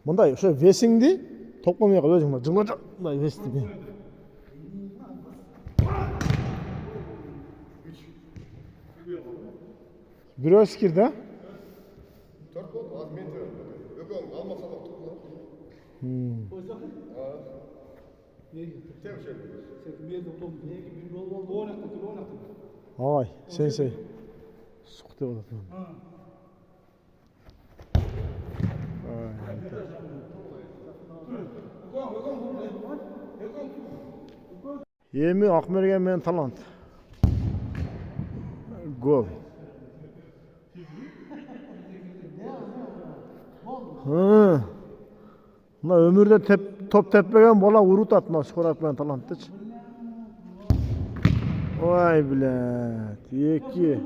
Мындай ошо весиңди топкомой кылып өзүң жылга мындай вести. Бирөөсү кирди, а? 4 болду, аз мен өкөң алмаса да турду. Ай, сенсей. Сук деп атат. Эми Акмерген менен Талант. Гол. Мына өмүрдө топ теппеген бала урутат мына Скорак менен Таланттычы. Ой, блядь, 2.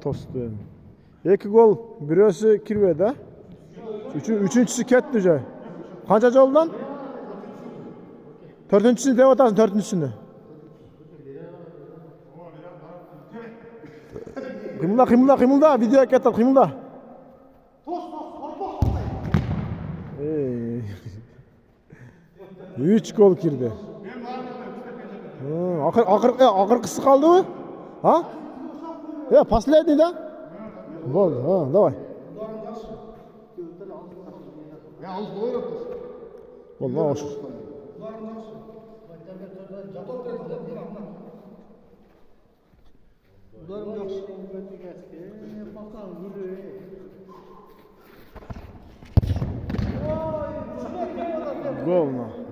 Тосту. 2 gol, бирөөсү кирбеди, а? Үчүнчүсү кетти же. Канча жолдон? 4-сү деп атасың, 4-сүнү. Кымылда, видео кетет, кымылда. 3 gol кирди. Акыркысы калдыбы? А? Последний, да? Бол, давай. Vallahi hoş. Gol mu?